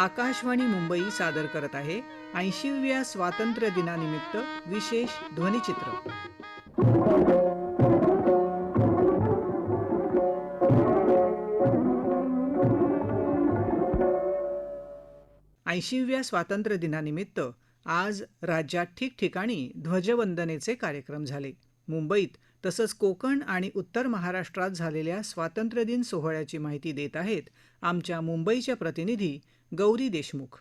आकाशवाणी मुंबई सादर करत आहे 80व्या स्वातंत्र्य दिनानिमित्त विशेष ध्वनिचित्र. 80व्या स्वातंत्र्य दिनानिमित्त आज राज्यात ठिकठिकाणी ध्वजवंदनेचे कार्यक्रम झाले. मुंबईत तसंच कोकण आणि उत्तर महाराष्ट्रात झालेल्या स्वातंत्र्यदिन सोहळ्याची माहिती देत आहेत आमच्या मुंबईच्या प्रतिनिधी गौरी देशमुख.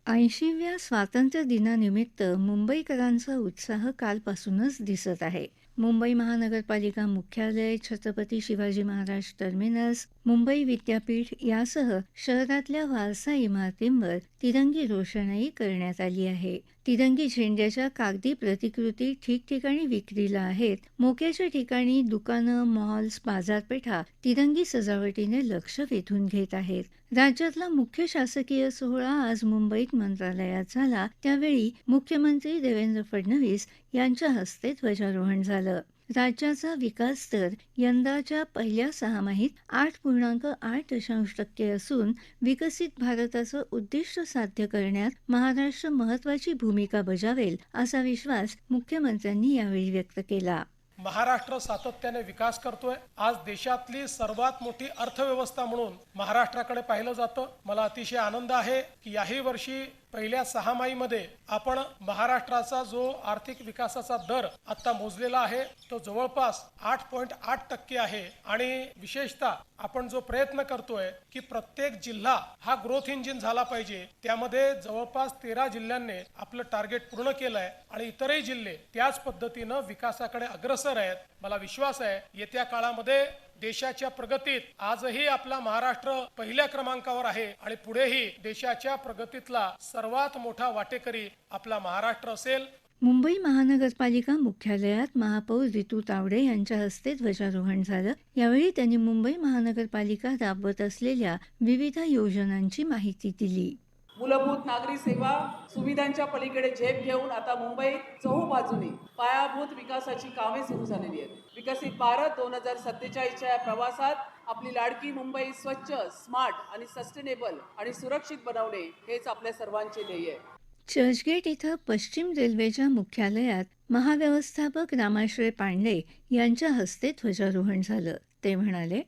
80व्या स्वातंत्र्य दिनानिमित्त मुंबईकरांचा उत्साह कालपासूनच दिसत आहे. मुंबई महानगरपालिका मुख्यालय, छत्रपती शिवाजी महाराज टर्मिनस, मुंबई विद्यापीठ यासह शहरातल्या वारसा इमारतींवर तिरंगी रोषणाई करण्यात आली आहे. तिरंगी झेंड्याच्या कागदी प्रतिकृती ठिकठिकाणी विक्रीला आहेत. मोक्याच्या ठिकाणी दुकानं, मॉल्स, बाजारपेठा तिरंगी सजावटीने लक्ष वेधून घेत आहेत. राज्यातला मुख्य शासकीय सोहळा आज मुंबईत मंत्रालयात झाला. त्यावेळी मुख्यमंत्री देवेंद्र फडणवीस यांच्या हस्ते ध्वजारोहण झालं. राज्याचा विकास दर यंदाच्या पहिल्या सहामाहीत 8.8% असून विकसित भारताचं उद्दिष्ट साध्य करण्यात महाराष्ट्र महत्त्वाची भूमिका बजावेल असा विश्वास मुख्यमंत्र्यांनी यावेळी व्यक्त केला. महाराष्ट्र सातत्याने विकास करतोय. आज देशातली सर्वात मोठी अर्थव्यवस्था म्हणून महाराष्ट्राकडे पाहिलं जातं. मला अतिशय आनंद आहे की याही वर्षी पहिल्या सहामाहीमध्ये आपण महाराष्ट्राचा जो आर्थिक विकासाचा दर आता मोजलेला आहे तो जवळपास 8.8% आहे. आणि विशेषतः आपण जो प्रयत्न करतोय की प्रत्येक जिल्हा हा ग्रोथ इंजिन झाला पाहिजे, त्यामध्ये जवळपास 13 जिल्ह्यांनी आपलं टार्गेट पूर्ण केलंय आणि इतरही जिल्हे त्याच पद्धतीनं विकासाकडे अग्रसर आहेत. मला विश्वास आहे येत्या काळामध्ये देशाच्या प्रगतीत आजही आपला महाराष्ट्र पहिल्या क्रमांकावर आहे आणि पुढेही देशाच्या प्रगतीतला सर्वात मोठा वाटेकरी आपला महाराष्ट्र असेल. मुंबई महानगरपालिका मुख्यालयात महापौर रितू तावडे यांच्या हस्ते ध्वजारोहण झालं. यावेळी त्यांनी मुंबई महानगरपालिका राबवत असलेल्या विविध योजनांची माहिती दिली. मूलभूत नागरी सेवा सुविधांच्या पलीकडे झेप घेऊन आता मुंबईत चहूबाजूने पायाभूत विकासाची कामे सुरू झालेली आहेत. विकसित भारत 2047च्या या प्रवासात आपली लाडकी मुंबई स्वच्छ, स्मार्ट आणि सस्टेनेबल आणि सुरक्षित बनवणे हेच आपल्या सर्वांचे ध्येय आहे. चर्चगेट इथं पश्चिम रेल्वेच्या मुख्यालयात महाव्यवस्थापक रामाश्रय पांडे यांच्या हस्ते ध्वजारोहण झालं. ते म्हणाले,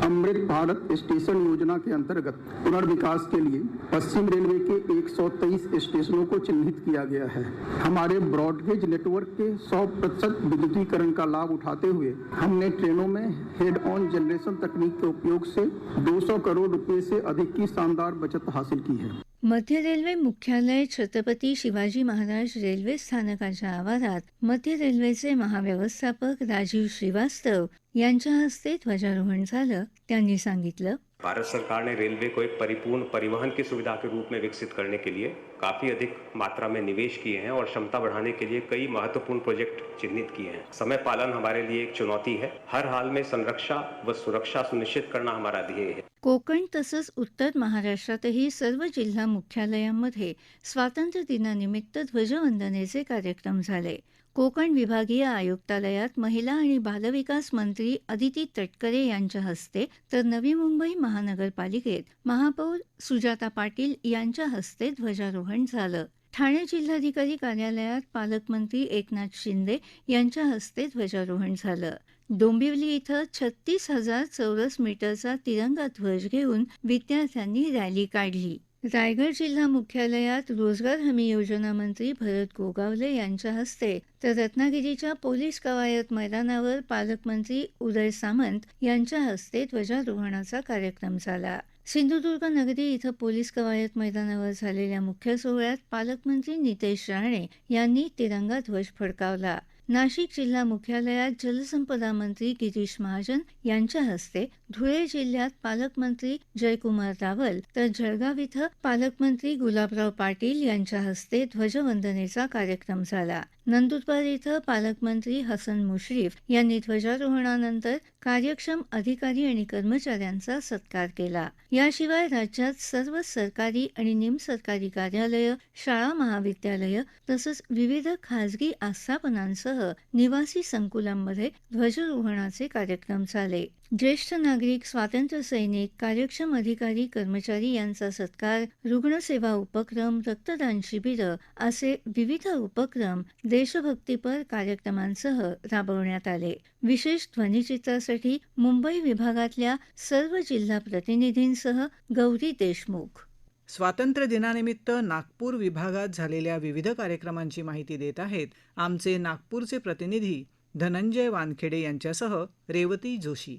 अमृत भारत स्टेशन योजना के अंतर्गत पुनर्विकास के लिए पश्चिम रेलवे के 123 स्टेशनों को चिन्हित किया गया है. हमारे ब्रॉडगेज नेटवर्क के 100% विद्युतीकरण का लाभ उठाते हुए हमने ट्रेनों में हेड ऑन जनरेशन तकनीक के उपयोग से 200 करोड़ रुपए से अधिक की शानदार बचत हासिल की है. मध्य रेल्वे मुख्यालय, छत्रपती शिवाजी महाराज रेल्वे स्थानकाच्या आवारात मध्य रेल्वेचे महाव्यवस्थापक राजीव श्रीवास्तव यांच्या हस्ते ध्वजारोहण झालं. त्यांनी सांगितलं, भारत सरकार ने रेलवे को एक परिपूर्ण परिवहन की सुविधा के रूप में विकसित करने के लिए काफी अधिक मात्रा में निवेश किए हैं और क्षमता बढ़ाने के लिए कई महत्वपूर्ण प्रोजेक्ट चिन्हित किए हैं. समय पालन हमारे लिए एक चुनौती है. हर हाल में संरक्षा व सुरक्षा सुनिश्चित करना हमारा ध्येय है. कोकण तसंच उत्तर महाराष्ट्रातही सर्व जिल्हा मुख्यालयांमध्ये स्वातंत्र्य दिनानिमित्त ध्वजवंदनेचे कार्यक्रम झाले. कोकण विभागीय आयुक्तालयात महिला आणि बालविकास मंत्री अदिती तटकरे यांच्या हस्ते तर नवी मुंबई महानगरपालिकेत महापौर सुजाता पाटील यांच्या हस्ते ध्वजारोहण झालं. ठाणे जिल्हाधिकारी कार्यालयात पालकमंत्री एकनाथ शिंदे यांच्या हस्ते ध्वजारोहण झालं. डोंबिवली इथं 36,000 चौरस मीटरचा तिरंगा ध्वज घेऊन विद्यार्थ्यांनी रॅली काढली. रायगड जिल्हा मुख्यालयात रोजगार हमी योजना मंत्री भरत गोगावले यांच्या हस्ते तर रत्नागिरीच्या पोलीस कवायत मैदानावर पालकमंत्री उदय सामंत यांच्या हस्ते ध्वजारोहणाचा कार्यक्रम झाला. सिंधुदुर्ग नगरी इथं पोलीस कवायत मैदानावर झालेल्या मुख्य सोहळ्यात पालकमंत्री नितेश राणे यांनी तिरंगा ध्वज फडकावला. नाशिक जिल्हा मुख्यालयात जलसंपदा मंत्री गिरीश महाजन यांच्या हस्ते, धुळे जिल्ह्यात पालकमंत्री जयकुमार रावल तर जळगाव इथं पालकमंत्री गुलाबराव पाटील यांच्या हस्ते ध्वजवंदनेचा कार्यक्रम झाला. नंदुरबार इथं पालकमंत्री हसन मुश्रीफ यांनी ध्वजारोहणानंतर कार्यक्षम अधिकारी आणि कर्मचाऱ्यांचा सत्कार केला. याशिवाय राज्यात सर्व सरकारी आणि निमसरकारी कार्यालयं, शाळा महाविद्यालयं तसंच विविध खासगी आस्थापनांसह यांच्यासह निवासी संकुलांमध्ये ध्वजारोहणाचे कार्यक्रम झाले. ज्येष्ठ नागरिक, स्वातंत्र्य सैनिक, कार्यक्षम अधिकारी कर्मचारी यांचा सत्कार, रुग्णसेवा उपक्रम, रक्तदान शिबिरं असे विविध उपक्रम देशभक्तीपर कार्यक्रमांसह राबवण्यात आले. विशेष ध्वनिचित्रासाठी मुंबई विभागातल्या सर्व जिल्हा प्रतिनिधींसह गौरी देशमुख. स्वातंत्र्य दिनानिमित्त नागपूर विभागात झालेल्या विविध कार्यक्रमांची माहिती देत आहेत आमचे नागपूरचे प्रतिनिधी धनंजय वानखेडे यांच्यासह रेवती जोशी.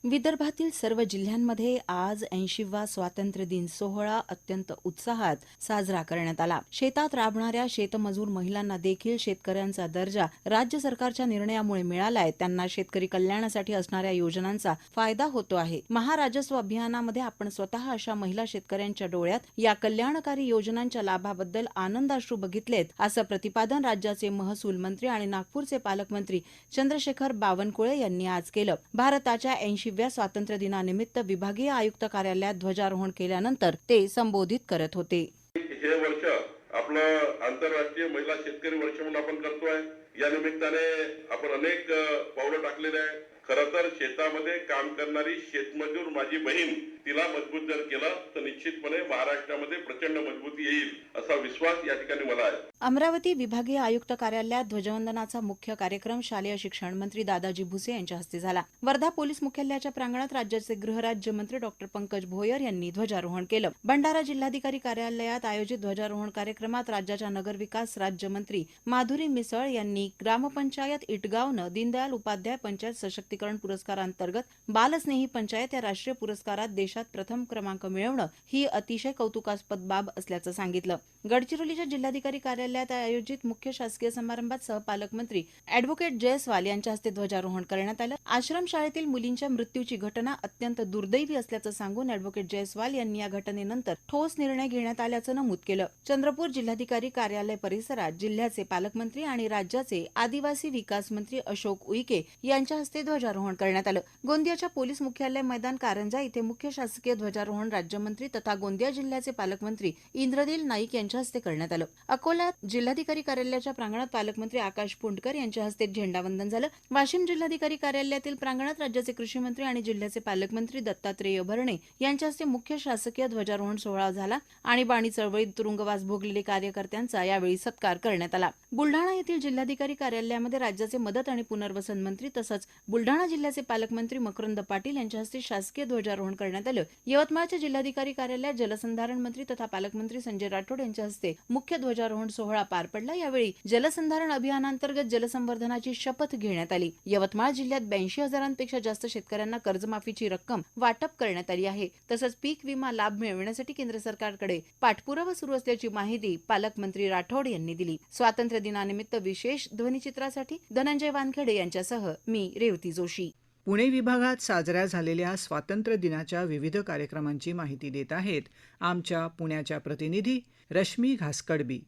विदर्भातील सर्व जिल्ह्यांमध्ये आज 80वा स्वातंत्र्य दिन सोहळा अत्यंत उत्साहात साजरा करण्यात आला. शेतात राबणाऱ्या शेतमजूर महिलांना देखील शेतकऱ्यांचा दर्जा राज्य सरकारच्या निर्णयामुळे मिळालाय. त्यांना शेतकरी कल्याणासाठी असणाऱ्या योजनांचा फायदा होतो आहे. महाराजस्व अभियानामध्ये आपण स्वतः अशा महिला शेतकऱ्यांच्या डोळ्यात या कल्याणकारी योजनांच्या लाभाबद्दल आनंदाश्रू बघितलेत, असं प्रतिपादन राज्याचे महसूल मंत्री आणि नागपूरचे पालकमंत्री चंद्रशेखर बावनकुळे यांनी आज केलं. भारताच्या 80व्या स्वातंत्र्य दिनानिमित्त विभागीय आयुक्त कार्यालयात ध्वजारोहण केल्यानंतर ते संबोधित करत होते. हे वर्ष आपलं आंतरराष्ट्रीय महिला शेतकरी वर्ष म्हणून आपण करतोय. या निमित्ताने आपण अनेक पावलं टाकलेले आहे. खरं तर शेतामध्ये काम करणारी शेतमजूर माझी बहीण, तिला मजबूत जर केलं तर निश्चितपणे महाराष्ट्रामध्ये प्रचंड मजबूती येईल असा विश्वास या ठिकाणी मला आहे. अमरावती विभागीय आयुक्त कार्यालयात ध्वजवंदनाचा मुख्य कार्यक्रम शालेय शिक्षण मंत्री दादाजी भुसे यांच्या हस्ते झाला. वर्धा पोलीस मुख्यालयाच्या प्रांगणात राज्याचे गृहराज्यमंत्री डॉक्टर पंकज भोयर यांनी ध्वजारोहण केलं. भंडारा जिल्हाधिकारी कार्यालयात आयोजित ध्वजारोहण कार्यक्रमात राज्याच्या नगरविकास राज्यमंत्री माधुरी मिसळ यांनी ग्रामपंचायत इटगावनं दीनदयाल उपाध्याय पंचायत सशक्तीकरण पुरस्कारांतर्गत बालस्नेही पंचायत या राष्ट्रीय पुरस्कारात देशात प्रथम क्रमांक मिळवणं ही अतिशय कौतुकास्पद बाब असल्याचं सांगितलं. गडचिरोलीच्या जिल्हाधिकारी कार्यालयात आयोजित मुख्य शासकीय समारंभात सहपालकमंत्री अॅडव्होकेट जयस्वाल यांच्या हस्ते ध्वजारोहण करण्यात आलं. आश्रमशाळेतील मुलींच्या मृत्यूची घटना अत्यंत दुर्दैवी असल्याचं सांगून अॅडव्होकेट जयस्वाल यांनी या घटनेनंतर ठोस निर्णय घेण्यात आल्याचं नमूद केलं. चंद्रपूर जिल्हाधिकारी कार्यालय परिसरात जिल्ह्याचे पालकमंत्री आणि राज्याचे आदिवासी विकास मंत्री अशोक उईके यांच्या हस्ते ध्वजारोहण करण्यात आलं. गोंदियाच्या पोलीस मुख्यालय मैदान कारंजा इथे मुख्य शासकीय ध्वजारोहण राज्यमंत्री तथा गोंदिया जिल्ह्याचे पालकमंत्री इंद्रनील नाईक यांच्या हस्ते करण्यात आलं. अकोल्यात जिल्हाधिकारी कार्यालयाच्या प्रांगणात पालकमंत्री आकाश पुंडकर यांच्या हस्ते झेंडावंदन झालं. वाशिम जिल्हाधिकारी कार्यालयातील प्रांगणात राज्याचे कृषी मंत्री आणि जिल्ह्याचे पालकमंत्री दत्तात्रेय भरणे यांच्या हस्ते मुख्य शासकीय ध्वजारोहण सोहळा झाला. आणीबाणी चळवळीत तुरुंगवास भोगलेले कार्यकर्त्यांचा यावेळी सत्कार करण्यात आला. बुलढाणा येथील जिल्हाधिकारी कार्यालयामध्ये राज्याचे मदत आणि पुनर्वसन मंत्री तसंच बुलढाणा जिल्ह्याचे पालकमंत्री मकरंद पाटील यांच्या हस्ते शासकीय ध्वजारोहण करण्यात आलं. यवतमाळच्या जिल्हाधिकारी कार्यालयात जलसंधारण मंत्री तथा पालकमंत्री संजय राठोड यांच्या हस्ते मुख्य ध्वजारोहण सोहळा पार पडला. यावेळी जलसंधारण अभियानांतर्गत जलसंवर्धनाची शपथ घेण्यात आली. यवतमाळ जिल्ह्यात 82,000पेक्षा जास्त शेतकऱ्यांना कर्जमाफीची रक्कम वाटप करण्यात आली आहे. तसंच पीक विमा लाभ मिळविण्यासाठी केंद्र सरकारकडे पाठपुरावा सुरू असल्याची माहिती पालकमंत्री राठोड यांनी दिली. स्वातंत्र्य दिनानिमित्त विशेष ध्वनिचित्रासाठी धनंजय वानखेडे यांच्यासह मी रेवती जोशी. पुणे विभागात साजऱ्या झालेल्या स्वातंत्र्य दिनाच्या विविध कार्यक्रमांची माहिती देत आहेत आमच्या पुण्याच्या प्रतिनिधी रश्मी घासकडबी.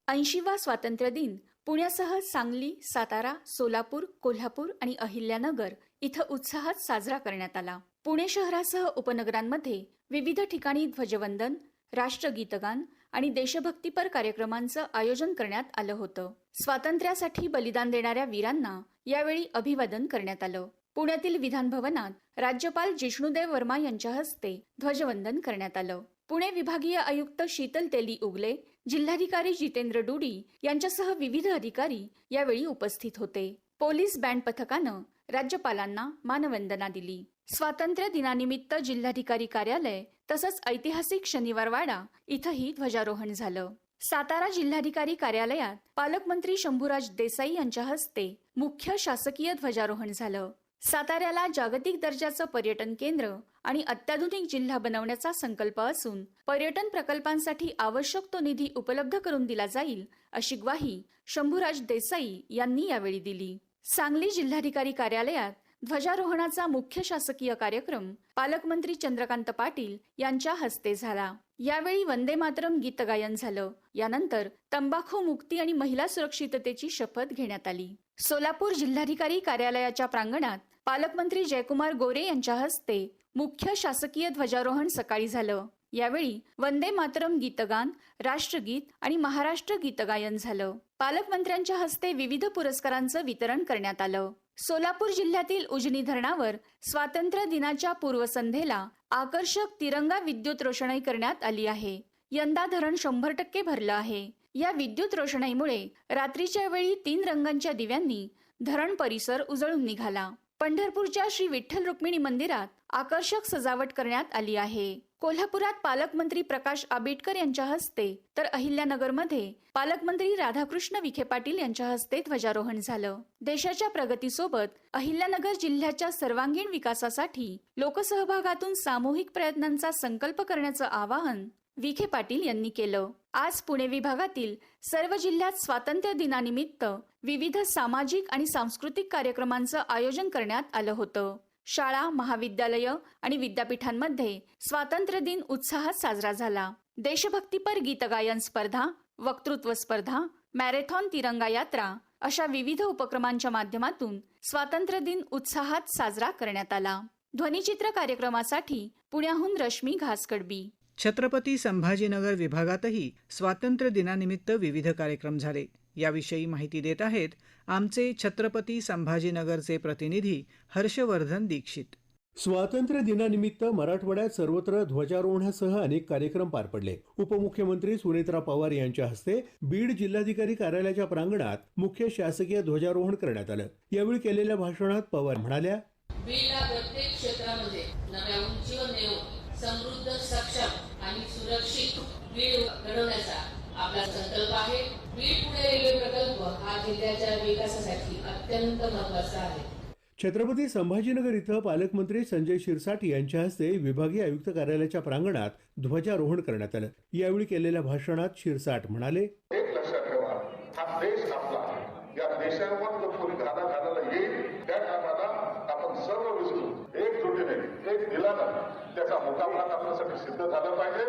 80वा स्वातंत्र्य दिन पुण्यासह सांगली, सातारा, सोलापूर, कोल्हापूर आणि अहिल्यानगर इथं उत्साहात साजरा करण्यात आला. पुणे शहरासह उपनगरांमध्ये विविध ठिकाणी ध्वजवंदन, राष्ट्रगीतगान आणि देशभक्तीपर कार्यक्रमांचं आयोजन करण्यात आलं होतं. स्वातंत्र्यासाठी बलिदान देणाऱ्या वीरांना यावेळी अभिवादन करण्यात आलं. पुण्यातील विधान भवनात राज्यपाल जिष्णुदेव वर्मा यांच्या हस्ते ध्वजवंदन करण्यात आलं. पुणे विभागीय आयुक्त शीतल तेली उगले, जिल्हाधिकारी जितेंद्र डुडी यांच्यासह विविध अधिकारी यावेळी उपस्थित होते. पोलीस बँड पथकानं राज्यपालांना मानवंदना दिली. स्वातंत्र्य दिनानिमित्त जिल्हाधिकारी कार्यालय तसंच ऐतिहासिक शनिवारवाडा इथंही ध्वजारोहण झालं. सातारा जिल्हाधिकारी कार्यालयात पालकमंत्री शंभूराज देसाई यांच्या हस्ते मुख्य शासकीय ध्वजारोहण झालं. साताऱ्याला जागतिक दर्जाचं पर्यटन केंद्र आणि अत्याधुनिक जिल्हा बनवण्याचा संकल्प असून पर्यटन प्रकल्पांसाठी आवश्यक तो निधी उपलब्ध करून दिला जाईल अशी ग्वाही शंभूराज देसाई यांनी यावेळी दिली. सांगली जिल्हाधिकारी कार्यालयात ध्वजारोहणाचा मुख्य शासकीय कार्यक्रम पालकमंत्री चंद्रकांत पाटील यांच्या हस्ते झाला. यावेळी वंदे मातरम गीतगायन झालं. यानंतर तंबाखू मुक्ती आणि महिला सुरक्षिततेची शपथ घेण्यात आली. सोलापूर जिल्हाधिकारी कार्यालयाच्या प्रांगणात पालकमंत्री जयकुमार गोरे यांच्या हस्ते मुख्य शासकीय ध्वजारोहण सकाळी झालं. यावेळी वंदे मातरम गीतगान, राष्ट्रगीत आणि महाराष्ट्र गीतगायन झालं. पालकमंत्र्यांच्या हस्ते विविध पुरस्कारांचं वितरण करण्यात आलं. सोलापूर जिल्ह्यातील उजनी धरणावर स्वातंत्र्य दिनाच्या पूर्वसंध्येला आकर्षक तिरंगा विद्युत रोषणाई करण्यात आली आहे. यंदा धरण 100% भरलं आहे. या विद्युत रोषणाईमुळे रात्रीच्या वेळी 3 रंगांच्या दिव्यांनी धरण परिसर उजळून निघाला. पंढरपूरच्या श्री विठ्ठल रुक्मिणी मंदिरात आकर्षक सजावट करण्यात आली आहे. कोल्हापुरात पालकमंत्री प्रकाश आंबेडकर यांच्या हस्ते तर अहिल्यानगरमध्ये पालकमंत्री राधाकृष्ण विखे पाटील यांच्या हस्ते ध्वजारोहण झालं. देशाच्या प्रगतीसोबत अहिल्यानगर जिल्ह्याच्या सर्वांगीण विकासासाठी लोकसहभागातून सामूहिक प्रयत्नांचा संकल्प करण्याचं आवाहन विखे पाटील यांनी केलं. आज पुणे विभागातील सर्व जिल्ह्यात स्वातंत्र्य दिनानिमित्त विविध सामाजिक आणि सांस्कृतिक कार्यक्रमांचं आयोजन करण्यात आलं होतं. शाळा, महाविद्यालय आणि विद्यापीठांमध्ये स्वातंत्र्य दिन उत्साहात साजरा झाला. देशभक्तीपर गीतगायन स्पर्धा, वक्तृत्व स्पर्धा, मॅरेथॉन तिरंगा यात्रा अशा विविध उपक्रमांच्या माध्यमातून स्वातंत्र्य दिन उत्साहात साजरा करण्यात आला. ध्वनिचित्र कार्यक्रमासाठी पुण्याहून रश्मी घासकडबी. छत्रपती संभाजीनगर विभागातही स्वातंत्र्य दिनानिमित्त विविध कार्यक्रम झाले. याविषयी माहिती देत आहेत आमचे छत्रपती संभाजीनगरचे प्रतिनिधी हर्षवर्धन दीक्षित. स्वातंत्र्य दिनानिमित्त मराठवाड्यात सर्वत्र ध्वजारोहणासह अनेक कार्यक्रम पार पडले. उपमुख्यमंत्री सुनेत्रा पवार यांच्या हस्ते बीड जिल्हाधिकारी कार्यालयाच्या प्रांगणात मुख्य शासकीय ध्वजारोहण करण्यात आलं. यावेळी केलेल्या भाषणात पवार म्हणाल्या, बीडला प्रत्येक क्षेत्रामध्ये नव्या उंचीवर नेऊन समृद्ध, सक्षम आणि सुरक्षित बीड घडवण्याचा आपला संकल्प आहे. बीड पुणे रेल्वे प्रकल्प हा जिल्ह्याच्या विकासासाठी अत्यंत महत्त्वाचा आहे. छत्रपती संभाजीनगर इथं पालकमंत्री संजय शिरसाट यांच्या हस्ते विभागीय आयुक्त कार्यालयाच्या प्रांगणात ध्वजारोहण करण्यात आलं. यावेळी केलेल्या भाषणात शिरसाट म्हणाले, एक लक्षात ठेवा, हा देश आपला, या देशावर जो कोणी घाला घालायला येईल त्या कामाला आपण सर्व विसरून एकजुटीने, एक दिलानं त्याचा मुकाबला करण्यासाठी सिद्ध झालं पाहिजे,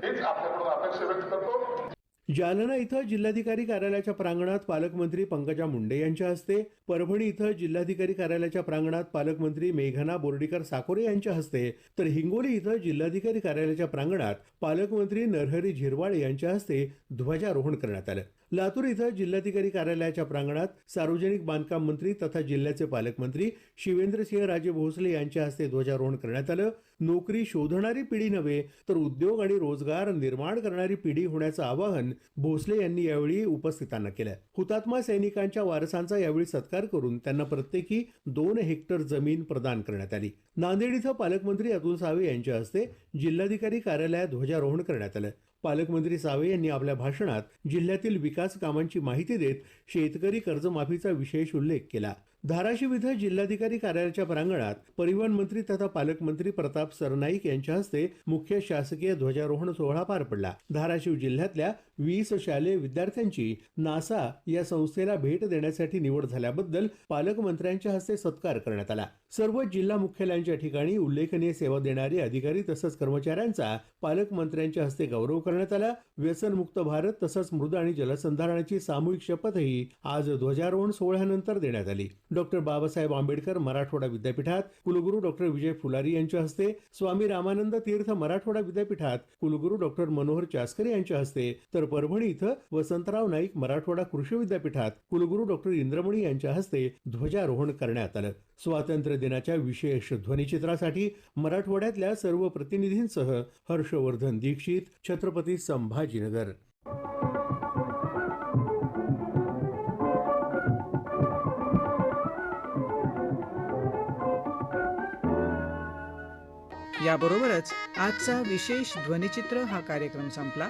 हीच आपल्याकडून अपेक्षा व्यक्त करतो. जालना इथं जिल्हाधिकारी कार्यालयाच्या प्रांगणात पालकमंत्री पंकजा मुंडे यांच्या हस्ते, परभणी इथं जिल्हाधिकारी कार्यालयाच्या प्रांगणात पालकमंत्री मेघना बोर्डीकर साकोरे यांच्या हस्ते, तर हिंगोली इथं जिल्हाधिकारी कार्यालयाच्या प्रांगणात पालकमंत्री नरहरी झिरवाळ यांच्या हस्ते ध्वजारोहण करण्यात आलं. लातूर इथं जिल्हाधिकारी कार्यालयाच्या प्रांगणात सार्वजनिक बांधकाम मंत्री तथा जिल्ह्याचे पालकमंत्री शिवेंद्रसिंह राजे भोसले यांच्या हस्ते ध्वजारोहण करण्यात आलं. नोकरी शोधणारी पिढी नव्हे तर उद्योग आणि रोजगार निर्माण करणारी पिढी होण्याचं आवाहन भोसले यांनी यावेळी उपस्थितांना केलं. हुतात्मा सैनिकांच्या वारसांचा यावेळी सत्कार करून त्यांना प्रत्येकी 2 हेक्टर जमीन प्रदान करण्यात आली. नांदेड इथं पालकमंत्री अतुल सावे यांच्या हस्ते जिल्हाधिकारी कार्यालयात ध्वजारोहण करण्यात आलं. पालकमंत्री सावे यांनी आपल्या भाषणात जिल्ह्यातील विकास कामांची माहिती देत शेतकरी कर्जमाफीचा विशेष उल्लेख केला. धाराशिव इथं जिल्हाधिकारी कार्यालयाच्या प्रांगणात परिवहन मंत्री तथा पालकमंत्री प्रताप सरनाईक यांच्या हस्ते मुख्य शासकीय ध्वजारोहण सोहळा पार पडला. धाराशिव जिल्ह्यातल्या 20 शालेय विद्यार्थ्यांची नासा या संस्थेला भेट देण्यासाठी निवड झाल्याबद्दल पालकमंत्र्यांच्या हस्ते सत्कार करण्यात आला. सर्व जिल्हा मुख्यालयांच्या ठिकाणी उल्लेखनीय सेवा देणारे अधिकारी तसंच कर्मचाऱ्यांचा पालकमंत्र्यांच्या हस्ते गौरव करण्यात आला. व्यसनमुक्त भारत तसंच मृद आणि जलसंधारणाची सामूहिक शपथही आज ध्वजारोहण सोहळ्यानंतर देण्यात आली. डॉक्टर बाबासाहेब आंबेडकर मराठवाडा विद्यापीठात कुलगुरू डॉक्टर विजय फुलारी यांच्या हस्ते, स्वामी रामानंद तीर्थ मराठवाडा विद्यापीठात कुलगुरू डॉक्टर मनोहर चास्कर यांच्या हस्ते, तर परभणी इथं वसंतराव नाईक मराठवाडा कृषी विद्यापीठात कुलगुरू डॉक्टर इंद्रमणी यांच्या हस्ते ध्वजारोहण करण्यात आलं. स्वातंत्र्य दिनाच्या विशेष ध्वनिचित्रासाठी मराठवाड्यातल्या सर्व प्रतिनिधींसह हर्षवर्धन दीक्षित, छत्रपती संभाजीनगर. याबरोबरच आजचा विशेष ध्वनिचित्र हा कार्यक्रम संपला.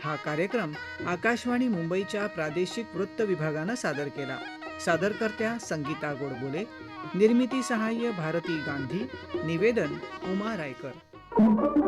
हा कार्यक्रम आकाशवाणी मुंबईच्या प्रादेशिक वृत्त विभागानं सादर केला. सादरकर्त्या संगीता गोडबोले, निर्मिती सहाय्य भारती गांधी, निवेदन उमा रायकर.